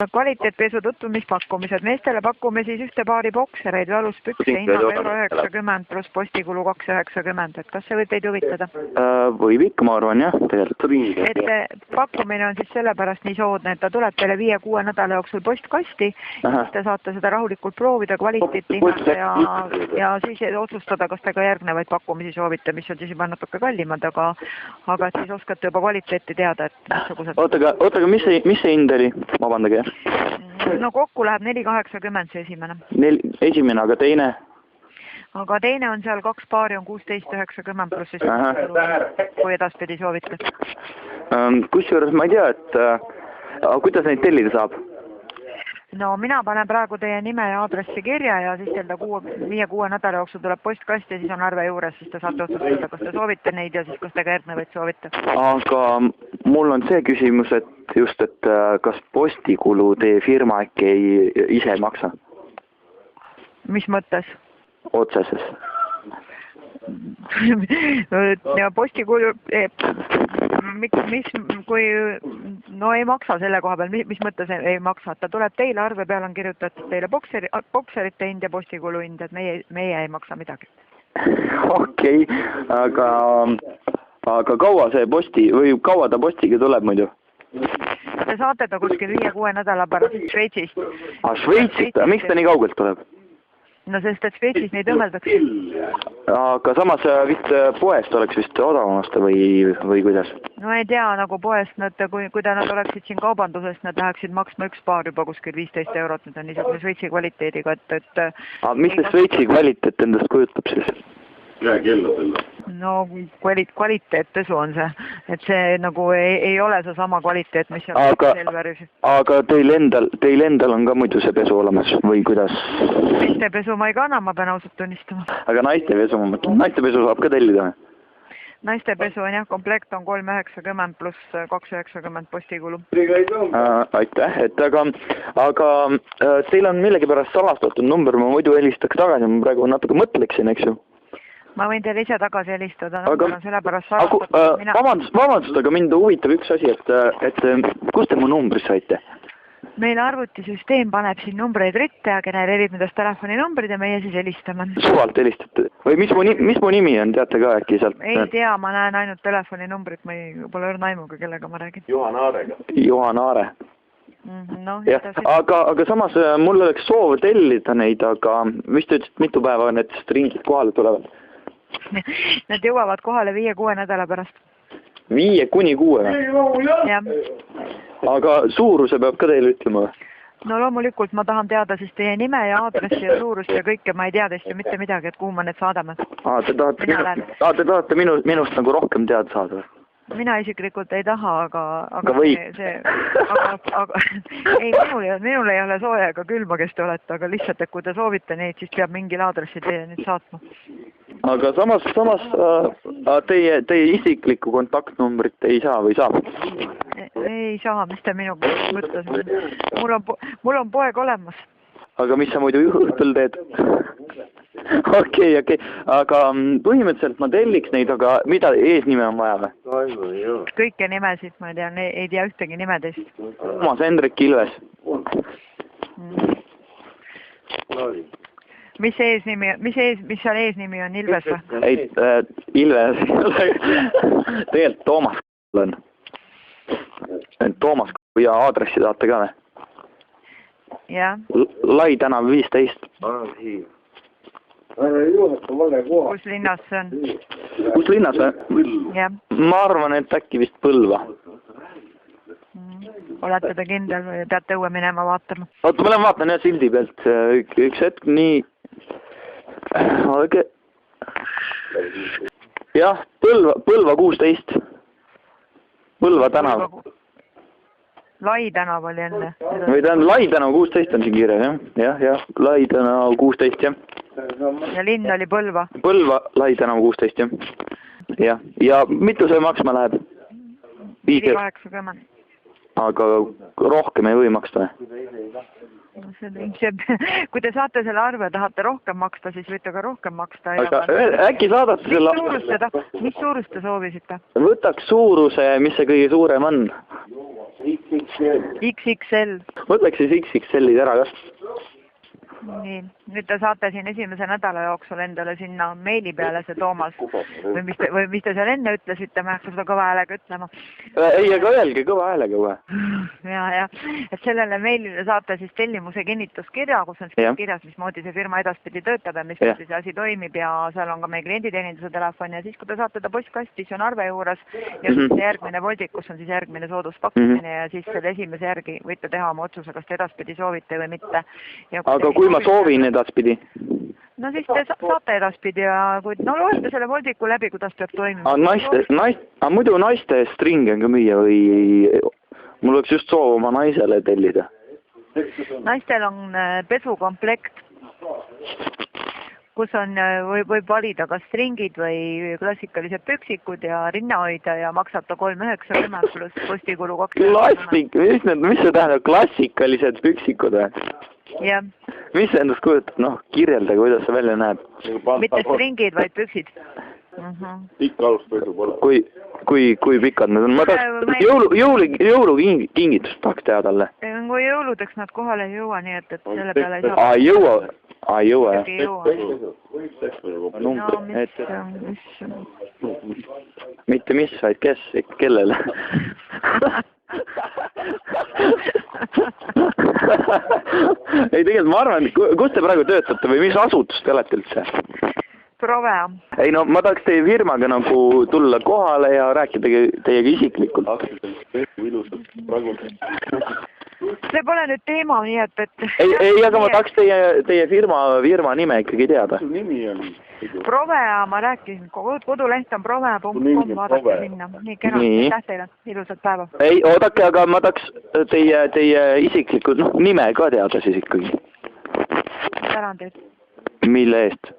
Kvaliteetpesu tutvumispakkumised. Meestele pakume siis ühte paari boksereid või aluspükse hinnaga €90 pluss postikulu $2,90. Et kas see võib teid huvitada? Võib ikka, ma arvan, jah, tegelikult. Et pakkumine on siis sellepärast nii soodne, et ta tuleb teile 5-6 nädala jooksul postkasti. Te saate seda rahulikult proovida, kvaliteeti hinnata ja siis otsustada, kas te ka järgnevaid pakkumisi soovite, mis on siis juba natuke kallimad, aga et siis oskate juba kvaliteeti teada, et missugused. Oota, mis see hind oli? Vabandage. No kokku läheb 4,80 see esimene. Esimene, aga teine? Aga teine on seal 2 paari on 16,90 pluss siis kui edaspidi soovite. Kusjuures ma ei tea, et kuidas neid tellida saab? No mina panen praegu teie nime ja aadressi kirja ja siis teil ta 5-6 nädala jooksul tuleb postkast ja siis on arve juures, siis te saate otsustada, kas te soovite neid ja siis kas te ka järgnevaid soovite. Aga mul on see küsimus, et just, et kas postikulu teie firma äkki ise ei maksa? Mis mõttes? Otseses. Ja postikulu, kui no ei maksa selle koha peal, mis mõttes ei maksa, ta tuleb teile, arve peal on kirjutatud teile bokserite hind ja postikulu hind, et meie ei maksa midagi. Okei, aga kaua ta postiga tuleb muidu? Te saate ta kuskil 5-6 nädala pärast Šveitsist. Šveitsist? Miks ta nii kaugelt tuleb? No sest, et Šveitsis neid õmmeldakse. Aga samas vist poest oleks vist odavamast või kuidas? No ei tea, nagu poest, kui nad oleksid siin kaubandusest, nad läheksid maksma üks paar juba kuskil 15 €, need on niisugune Šveitsi kvaliteediga, et... Mis see Šveitsi kvaliteet endast kujutab siis? No kvaliteetpesu on see, et see nagu ei ole see sama kvaliteet, mis on Selveris. Aga teil endal on ka muidu see pesu olemas või kuidas? Naistepesu ma ei kanna, ma pean ausalt tunnistama. Aga naistepesu, ma mõtlen, naistepesu saab ka tellida? Naistepesu on jah, komplekt on 3,90 pluss 2,90 postikulu. Aitäh, aga teil on millegipärast salastatud number, ma muidu helistaks tagasi, ma praegu natuke mõtleksin, eks ju? Ma võin teile ise tagasi helistada, number on sellepärast salastatud. Vabandust, aga mind huvitab üks asi, et kust te mu numbris saite? Meil arvutisüsteem paneb siin numbreid ritte ja genereerib nendest telefoninumbrid ja meie siis helistame. Suvalt helistate? Või mis mu nimi on, teate ka äkki sealt? Ei tea, ma näen ainult telefoninumbrit, ma pole õrna aimuga, kellega ma räägin. Juhan Aarega. Juhan Aare. No, aga samas mul oleks soov tellida neid, aga mis te ütlesid, mitu päeva need ringid kohale tulevad? Nad jõuavad kohale 5-6 nädala pärast. 5-6 või? Jah. Aga suuruse peab ka teile ütlema või? No loomulikult ma tahan teada siis teie nime ja aadressi ja suurust ja kõike, ma ei tea teist ju mitte midagi, et kuhu ma need saadame. Te tahate minust nagu rohkem teada saada või? Mina isiklikult ei taha, aga võib. Ei, minul ei ole sooja ega külma, kes te olete, aga lihtsalt, et kui te soovite neid, siis peab mingil aadressil teile nüüd saatma. Aga samas teie isiklikku kontaktnumbrit ei saa või saab? Ei saa, mis te minuga mõtlesite? Mul on poeg olemas. Aga mis sa muidu õhtul teed? Okei, aga põhimõtteliselt ma telliks neid, aga mida eesnime on vaja või? Kõike nimesid, ma ei tea ühtegi nime teist. Toomas Hendrik Ilves. Mis seal eesnimi on, Ilves või? Ei, Ilves ei ole. Tegelikult Toomas on. Toomas ja aadressi tahate ka või? Jah. Lai tänav 15. Kus linnas see on? Kus linnas või? Jah. Ma arvan, et äkki vist Põlva. Olete te kindel või peate õue minema vaatama? Oota, ma lähen vaatan jah sildi pealt. Üks hetk, nii. Jah, Põlva 16. Põlva tänav. Lai tänav oli enne. Või ta on Lai tänav 16 on siin kirjas, jah. Jah, Lai tänav 16, jah. Ja linn oli Põlva? Põlva, Lai tänav 16, jah. Ja mitu see maksma läheb? 5,80. Aga rohkem ei või maksta? Kui te saate selle arve ja tahate rohkem maksta, siis võite ka rohkem maksta. Aga äkki saadate selle... Mis suurust te soovisite? Võtaks suuruse, mis see kõige suurem on? XXL. Võtaks siis XXL-id ära ka. Nii, nüüd te saate siin esimese nädala jooksul endale sinna meili peale see Toomas või mis te seal enne ütlesite, ma ei hakka seda kõva häälega ütlema. Ei, aga öelge kõva häälega kohe. Ja, et sellele meilile saate siis tellimuse kinnituskirja, kus on siis kirjas, mismoodi see firma edaspidi töötab ja mismoodi see asi toimib ja seal on ka meie klienditeeninduse telefon ja siis, kui te saate ta postkasti, siis on arve juures ja siis järgmine voldik, kus on siis järgmine sooduspakkumine ja siis selle esimese järgi võite teha oma otsuse, kas te edaspidi soovite või mitte. Aga kui ma soovin edaspidi? No siis te saate edaspidi ja kui loete selle voldiku läbi, kuidas peab toimima. Muidu naiste stringi on ka müüa või mul oleks just soov oma naisele tellida? Naistel on pesukomplekt, kus on, võib valida kas stringid või klassikalised püksikud ja rinnahoida ja maksab ta 3,90 pluss postikulu 2. Mis see tähendab, klassikalised püksikud või? Jah. Mis see endast kujutab? Kirjeldage, kuidas see välja näeb. Mitte stringid, vaid püksid. Pikk aluspesu pole. Kui pikad need on? Ma tahaks jõulukingitust tahaks teha talle. Kui jõuludeks nad kohale ei jõua, nii et selle peale ei saa. Ei jõua, jah? Mitte mis, vaid kes, kellele? Ei, tegelikult ma arvan, kus te praegu töötate või mis asutus te olete üldse? Provea. Ei no, ma tahaks teie firmaga nagu tulla kohale ja rääkida teiega isiklikult. See pole nüüd teema, nii et... Ei, aga ma tahaks teie firma nime ikkagi teada. Sul nimi on? Provea, ma rääkisin, koduleht on provea.com, vaadake sinna. Nii kena, aitäh teile, ilusat päeva. Ei, oodake, aga ma tahaks teie isiklikult nime ka teada siis ikkagi. Tänan teid. Mille eest?